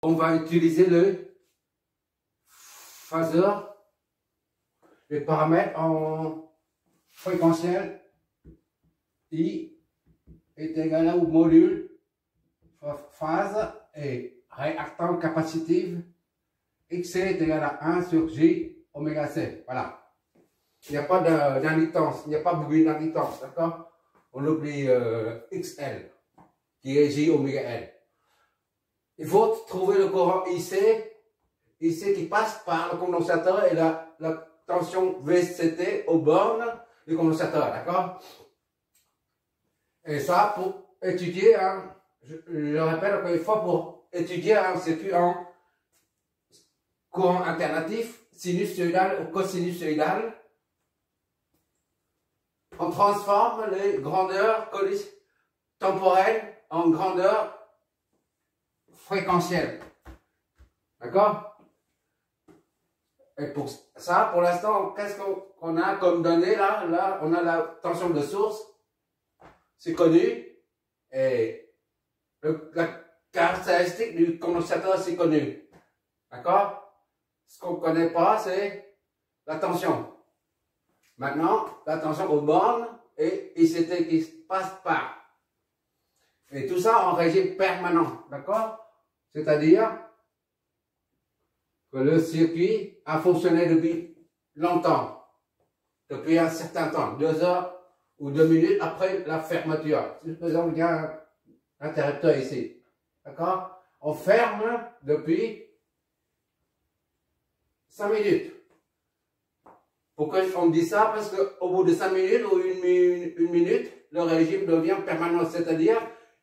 On va utiliser le phaseur, les paramètres en fréquentiel. I est égal au module phase et réactance capacitive. XC est égal à 1 sur J oméga C. Voilà. Il n'y a pas d'inductance, il n'y a pas de bruit d'inductance, d'accord? On oublie XL, qui est J oméga L. Il faut trouver le courant IC qui passe par le condensateur et la tension VCT aux bornes du condensateur, d'accord? Et ça, pour étudier, hein, je répète encore une fois, pour étudier un circuit en courant alternatif, sinusoïdal ou cosinusoïdal, on transforme les grandeurs temporelles en grandeurs fréquentielles. D'accord? Et pour ça, pour l'instant, qu'est-ce qu'on a comme données là? Là, on a la tension de source. C'est connu. Et la caractéristique du condensateur, c'est connu. D'accord? Ce qu'on ne connaît pas, c'est la tension. Maintenant, la tension aux bornes et ICT qui passe par. Et tout ça en régime permanent. D'accord? C'est-à-dire que le circuit a fonctionné depuis longtemps. Depuis un certain temps. 2 heures ou 2 minutes après la fermeture. Si par exemple, il y a un interrupteur ici. D'accord? On ferme depuis 5 minutes. Pourquoi on dit ça? Parce qu'au bout de 5 minutes ou une minute, le régime devient permanent. C'est-à-dire,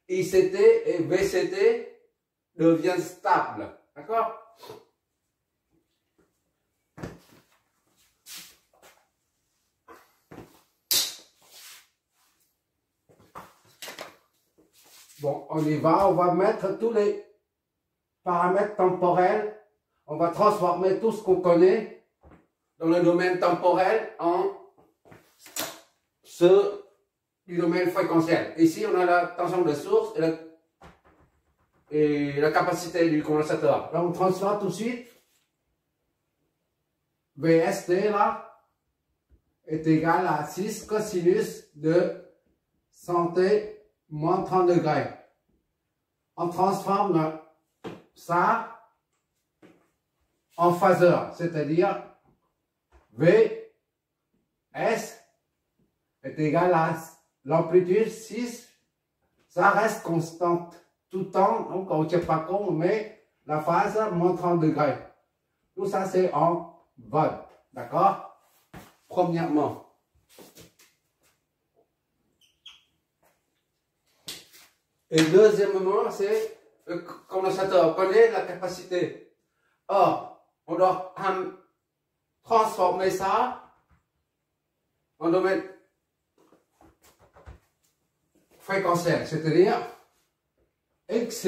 ICT et VCT deviennent stables. D'accord? Bon, on y va. On va mettre tous les paramètres temporels. On va transformer tout ce qu'on connaît dans le domaine temporel en ce du domaine fréquentiel. Ici, on a la tension de source et la capacité du condensateur. Là, on transfère tout de suite. VST, là, est égal à 6 cosinus de 100t moins 30 degrés. On transforme ça en phaseur, c'est-à-dire V, S est égal à l'amplitude 6, ça reste constante tout le temps, donc on ne tient pas compte, mais la phase moins 30 degrés. Tout ça c'est en volts, d'accord? Premièrement. Et deuxièmement, c'est le condensateur. On connaît la capacité. Or, on doit transformer ça en domaine fréquentiel, c'est-à-dire XC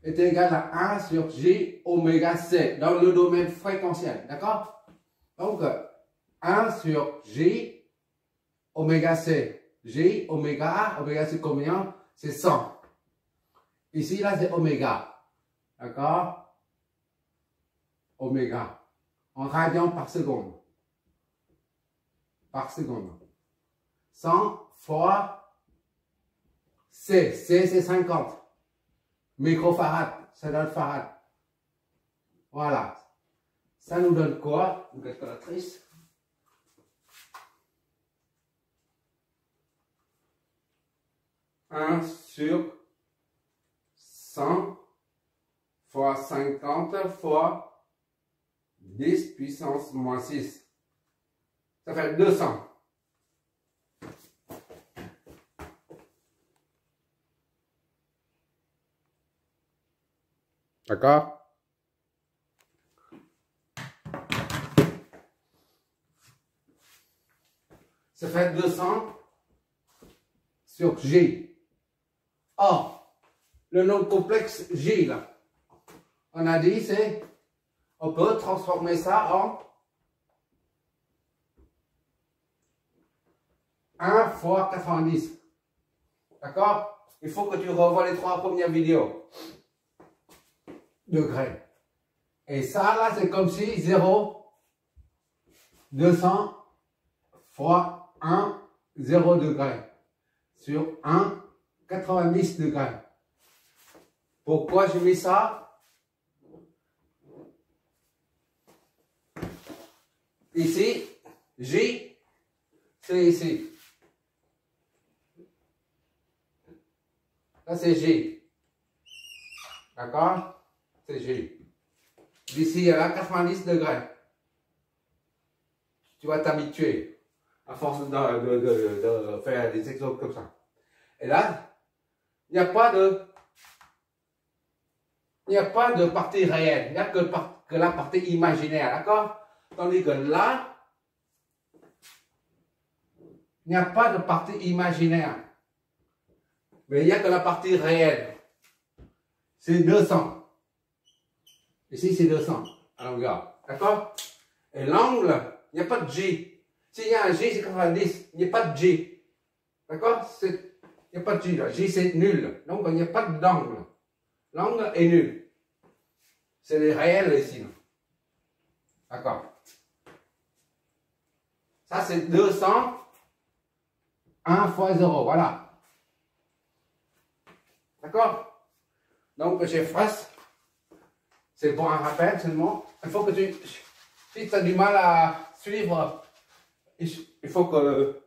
est égal à 1 sur J oméga C dans le domaine fréquentiel, d'accord? Donc, 1 sur J oméga C. J oméga c'est combien? C'est 100. Ici, là, c'est oméga, d'accord? Oméga. En radians par seconde. Par seconde. 100 fois C. C, c'est 50. Microfarad. Ça donne farad. Voilà. Ça nous donne quoi? Une calculatrice. Un sur 100 fois 50 fois 10 puissance moins 6. Ça fait 200. D'accord? Ça fait 200 sur J. Or, le nombre complexe J, là, on a dit, c'est, on peut transformer ça en 1 fois 90. D'accord? Il faut que tu revoies les 3 premières vidéos. degrés. Et ça, là, c'est comme si 0, 200 fois 1, 0 degrés. Sur 1, 90 degrés. Pourquoi j'ai mis ça? Ici, J, c'est ici. Là, c'est J. D'accord? C'est J. D'ici, il y a là 90 degrés. Tu vas t'habituer à force de faire des exemples comme ça. Et là, il n'y a pas de partie réelle. Il n'y a que la partie imaginaire. D'accord? Tandis que là, il n'y a pas de partie imaginaire. Mais il n'y a que la partie réelle. C'est 200. Ici, c'est 200 à longueur. D'accord? Et l'angle, il n'y a pas de J. S'il y a un J, c'est 90. Il n'y a pas de J. D'accord? Il n'y a pas de J là. J, c'est nul. Donc, il n'y a pas d'angle. L'angle est nul. C'est le réel ici. D'accord? Ça, c'est 200. 1 fois 0. Voilà. D'accord? Donc, j'efface. C'est pour un rappel seulement. Il faut que si tu as du mal à suivre, il faut que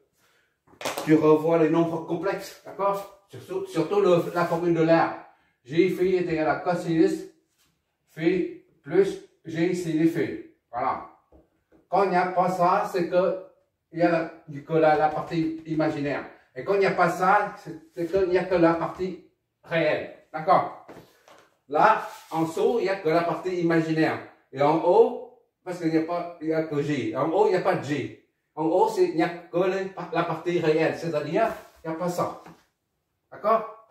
tu revois les nombres complexes. D'accord? Surtout la formule de l'air. J phi est égal à cosinus phi plus J sinus phi. Voilà. Quand il n'y a pas ça, c'est que il y a la partie imaginaire. Et quand il n'y a pas ça, c'est qu'il n'y a que la partie réelle. D'accord? Là, en dessous, il n'y a que la partie imaginaire. Et en haut, parce qu'il n'y a que J. En haut, il n'y a pas de J. En haut, il n'y a que la partie réelle. C'est-à-dire, il n'y a pas ça. D'accord?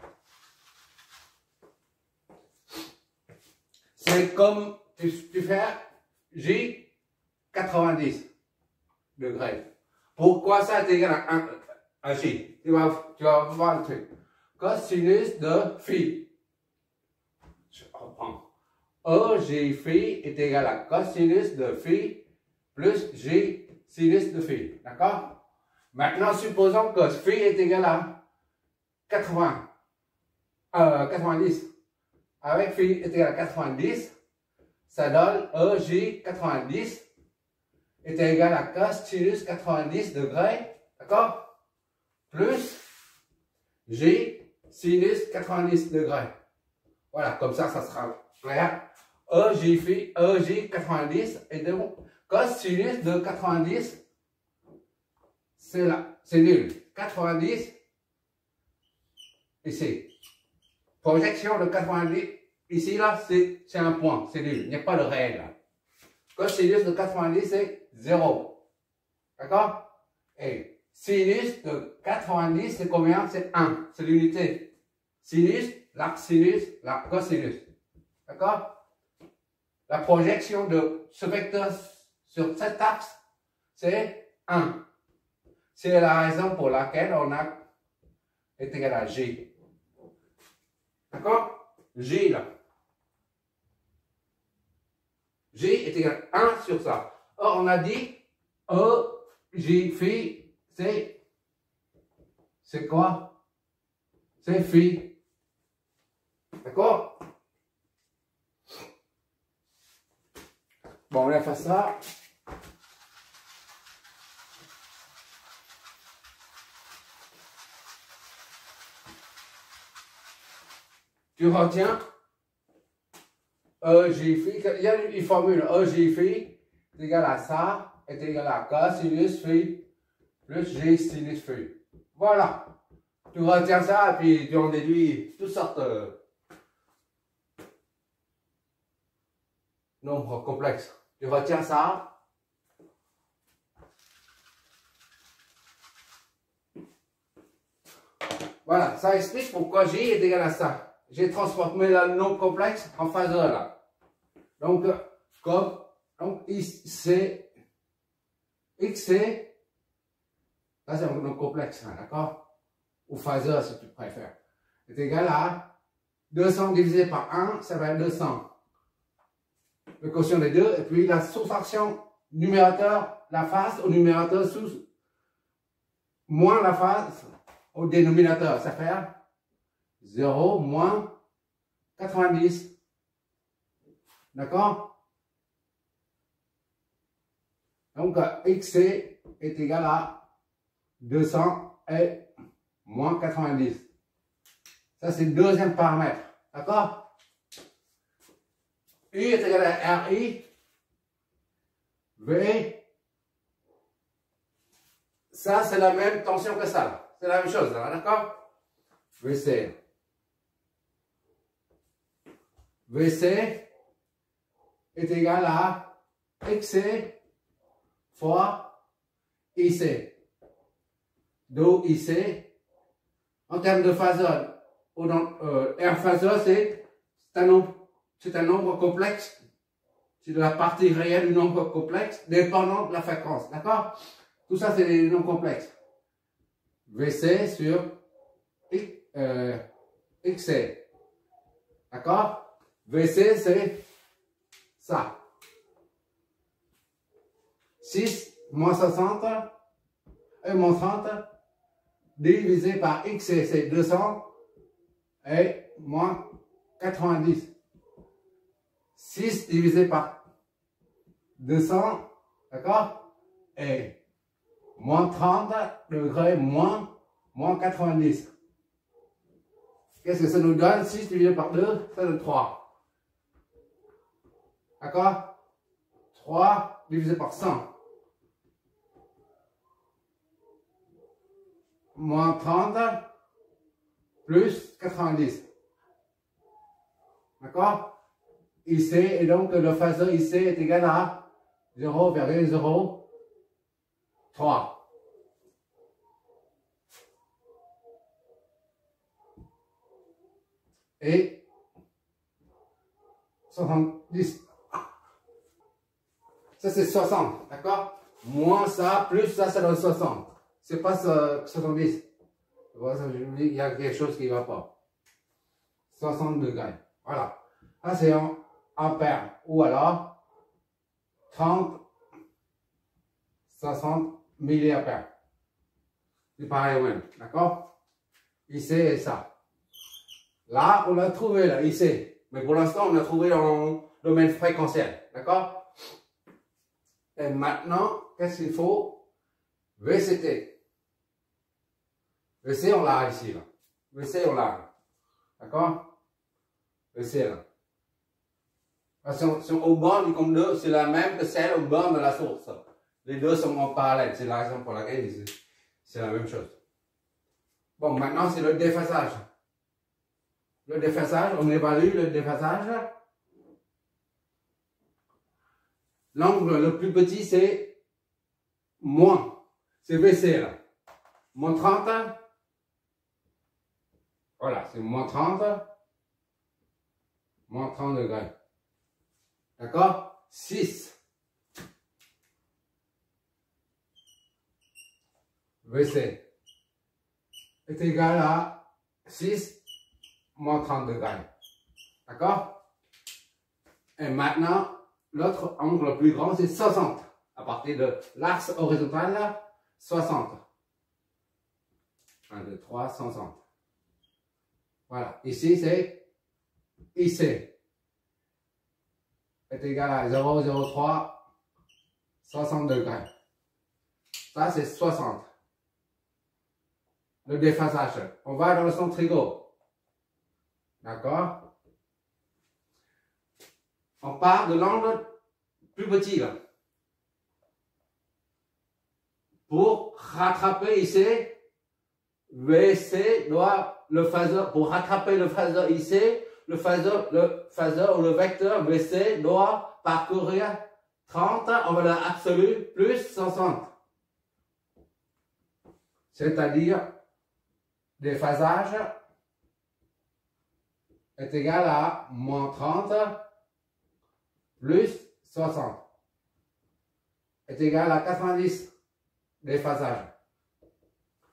C'est comme tu fais J 90 degrés. Pourquoi ça est égal à J? Tu vas voir le truc. Cosinus de phi. Je reprends. J phi est égal à cosinus de phi plus J sinus de phi. D'accord? Maintenant, supposons que phi est égal à 90. Avec phi est égal à 90, ça donne EJ 90 est égal à cosinus 90 degrés. D'accord? Plus J sinus 90 degrés. Voilà, comme ça sera clair. EJ 90 et donc cosinus de 90, c'est là, c'est nul. 90 ici. Projection de 90 ici là, c'est un point, c'est nul. Il n'y a pas de réel là. Cosinus de 90 c'est 0. D'accord? Et sinus de 90 c'est combien? C'est 1. C'est l'unité. Sinus, la cosinus. D'accord? La projection de ce vecteur sur cet axe, c'est 1. C'est la raison pour laquelle on a est égal à J. D'accord? J là. J est égal à 1 sur ça. Or, on a dit J phi, c'est quoi? C'est phi. D'accord? Bon, on a fait ça. Tu retiens J phi, il y a une formule J phi est égal à ça, est égal à cosinus phi plus J sinus phi. Voilà. Tu retiens ça et puis tu en déduis toutes sortes de nombres complexes. Tu retiens ça. Voilà, ça explique pourquoi J est égal à ça. J'ai transformé le nombre complexe en phaseur là. Donc, XC, là c'est un nombre complexe, hein, d'accord? Ou phaseur si tu préfères. Est égal à 200 divisé par 1, ça va être 200. le quotient des deux, et puis la soustraction numérateur, la face au numérateur sous moins la face au dénominateur, ça fait 0 moins 90. D'accord? Donc, XC est égal à 200 et moins 90. Ça, c'est le deuxième paramètre. D'accord? U est égal à RI. V. Ça, c'est la même tension que ça. C'est la même chose, d'accord? VC. VC est égal à XC fois IC. d'où IC, en termes de phaseur, R phaseur, c'est un nombre complexe. C'est de la partie réelle du nombre complexe dépendant de la fréquence. D'accord? Tout ça, c'est des nombres complexes. VC sur XC. D'accord? VC, c'est ça. 6 moins 60 et moins 30 divisé par XC, c'est 200 et moins 90. 6 divisé par 200, d'accord? Et moins 30 degrés moins 90. Qu'est-ce que ça nous donne? 6 divisé par 2, ça donne 3. D'accord? 3 divisé par 100. Moins 30 plus 90. D'accord? IC, et donc le phaseur IC est égal à 0,03. Et 70. Ça c'est 60, d'accord? Moins ça, plus ça, ça donne 60. C'est pas 70. Voilà, il y a quelque chose qui ne va pas. 60 degrés. Voilà. Ça c'est en ampères. Ou alors 30, 60 milliampères. C'est pareil au même. D'accord? IC et ça. Là, on a trouvé là, IC. Mais pour l'instant, on a trouvé en domaine fréquentiel. D'accord? Et maintenant, qu'est-ce qu'il faut? VCT. VC, on l'a ici, là. VC, on l'a. D'accord? VC, là. Son au bord du compte 2, c'est la même que celle au bord de la source. Les deux sont en parallèle. C'est la raison pour laquelle c'est la même chose. Bon, maintenant, c'est le déphasage. Le déphasage, on évalue le déphasage. L'angle le plus petit, c'est moins. C'est VC, là. Moins 30. Voilà, c'est moins 30. Moins 30 degrés. D'accord? 6. VC est égal à 6 moins 30 degrés. D'accord? Et maintenant, l'autre angle le plus grand, c'est 60. À partir de l'axe horizontal, là, 60. 1, 2, 3, 60. Voilà. Ici, c'est IC est égal à 0,03 60 degrés. Ça, c'est 60. Le déphasage. On va dans le centrigo. D'accord? On part de l'angle plus petit, là. Pour rattraper ici, VC doit le phaseur, pour rattraper le phaseur IC, le phaseur ou le vecteur VC doit parcourir 30 en valeur absolue plus 60. C'est-à-dire, déphasage est égal à moins 30 plus 60 est égal à 90 déphasage.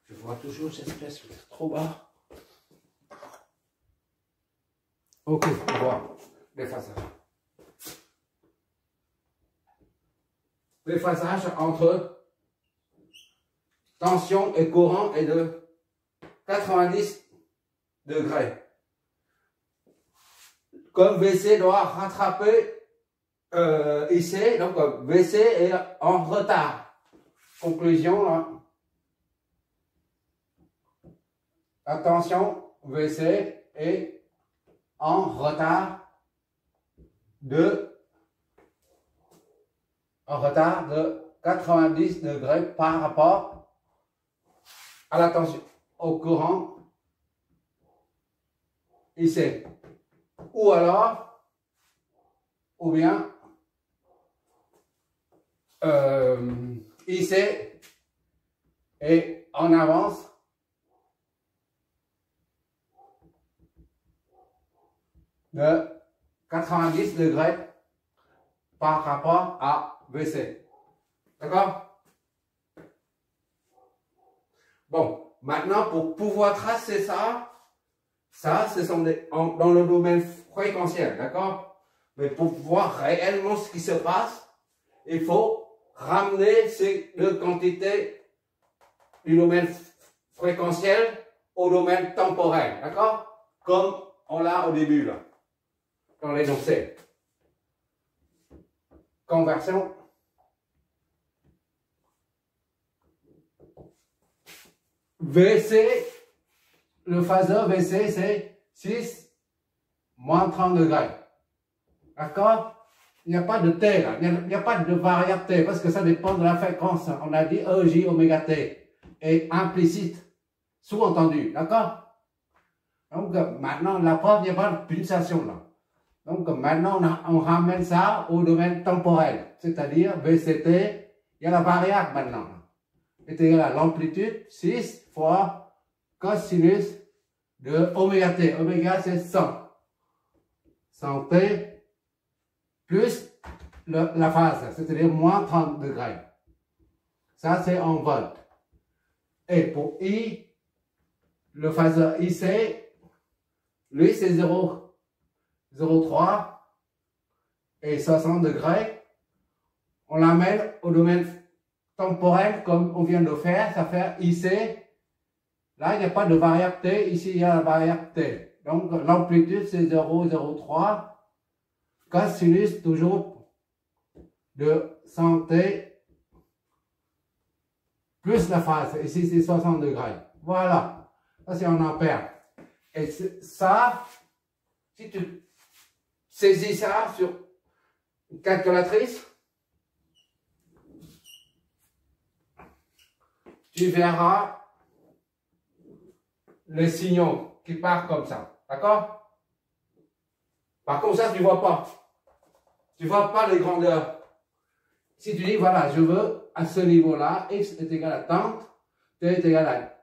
Je vois toujours cette espèce trop bas. Ok, on voit déphasage. le phasage entre tension et courant est de 90 degrés. Comme VC doit rattraper IC, donc VC est en retard. Conclusion, là. Attention, VC est en retard de 90 degrés par rapport à la tension, au courant IC. Ou alors, ou bien, IC est en avance de 90 degrés par rapport à VC. D'accord? Bon, maintenant pour pouvoir tracer ça, ce sont dans le domaine fréquentiel, d'accord? Mais pour voir réellement ce qui se passe, il faut ramener ces deux quantités du domaine fréquentiel au domaine temporel, d'accord? Comme on l'a au début, là, dans l'énoncé. Conversion. VC, le phaseur VC, c'est 6 moins 30 degrés. D'accord? Il n'y a pas de T là, il n'y a pas de variable T parce que ça dépend de la fréquence. On a dit EJ oméga T est implicite, sous-entendu. D'accord? Donc maintenant, la preuve, il n'y a pas de pulsation là. Donc maintenant, on ramène ça au domaine temporel, c'est-à-dire VCT, il y a la variable maintenant. Est égal à l'amplitude 6 fois cosinus de oméga T. Oméga c'est 100. 100 T plus la phase, c'est-à-dire moins 30 degrés. Ça c'est en volts. Et pour I, le phaseur IC, lui c'est 0,03 et 60 degrés. On l'amène au domaine temporel comme on vient de faire, ça fait IC. Là, il n'y a pas de variable T, ici il y a la variable T. Donc l'amplitude c'est 0,03 cosinus toujours de 100 T plus la phase. Ici c'est 60 degrés. Voilà, ça c'est en ampères. Et ça, si tu saisis ça sur une calculatrice, tu verras les signaux qui partent comme ça. D'accord? Par contre, ça, tu ne vois pas. Tu ne vois pas les grandeurs. Si tu dis, voilà, je veux à ce niveau-là, x est égal à tant, t est égal à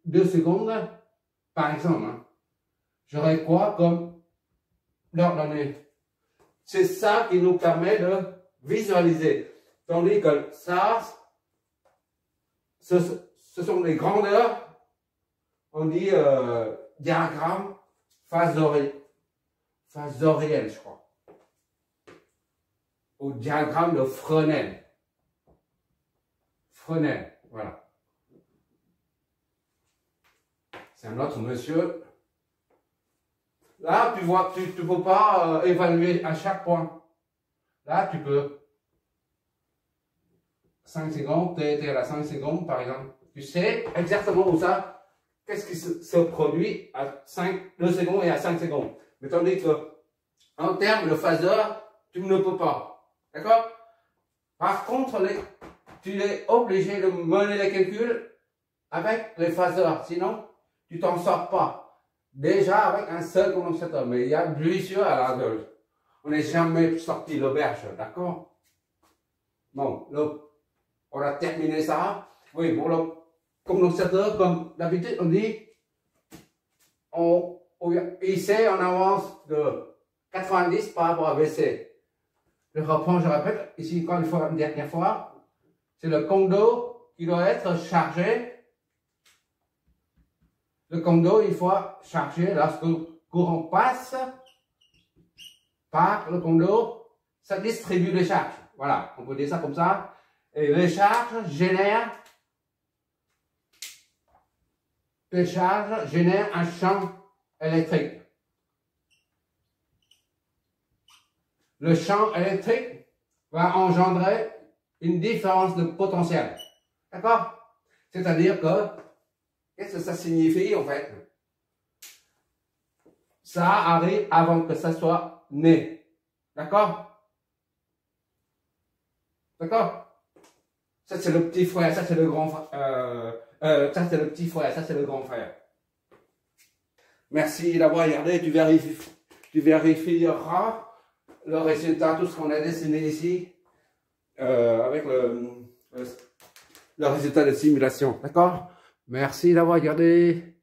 2 secondes, par exemple, hein, j'aurais quoi comme l'ordonnée? C'est ça qui nous permet de visualiser. Tandis que ça, ce sont les grandeurs, on dit diagramme phasoriel, je crois. Au diagramme de Fresnel. Fresnel, voilà. C'est un autre monsieur. Là, tu vois, tu ne peux pas évaluer à chaque point. Là, tu peux. 5 secondes, t'es à la 5 secondes, par exemple. Tu sais exactement où ça, qu'est-ce qui se produit à 2 secondes et à 5 secondes. Mais tandis que, en termes de phaseur, tu ne peux pas. D'accord? Par contre, tu es obligé de mener les calculs avec les phaseurs. Sinon, tu t'en sors pas. Déjà avec un seul condensateur. Mais il y a de l'huile à la gueule. On n'est jamais sorti l'auberge. D'accord? Bon, on a terminé ça. Oui, pour le condensateur, comme d'habitude, on dit, ici, on avance de 90 par rapport à VC. Je reprends, je répète, ici, encore une fois, une dernière fois, c'est le condo qui doit être chargé. Le condo, il faut charger lorsque le courant passe par le condo, ça distribue les charges. Voilà, on peut dire ça comme ça. Et les charges génèrent un champ électrique. Le champ électrique va engendrer une différence de potentiel. D'accord? C'est-à-dire que, qu'est-ce que ça signifie en fait? Ça arrive avant que ça soit né. D'accord? D'accord? Ça c'est le petit frère, ça c'est le grand frère. Ça c'est le petit frère, ça c'est le grand frère. Merci d'avoir regardé, tu vérifieras le résultat, tout ce qu'on a dessiné ici, avec le résultat de simulation. D'accord? Merci d'avoir regardé.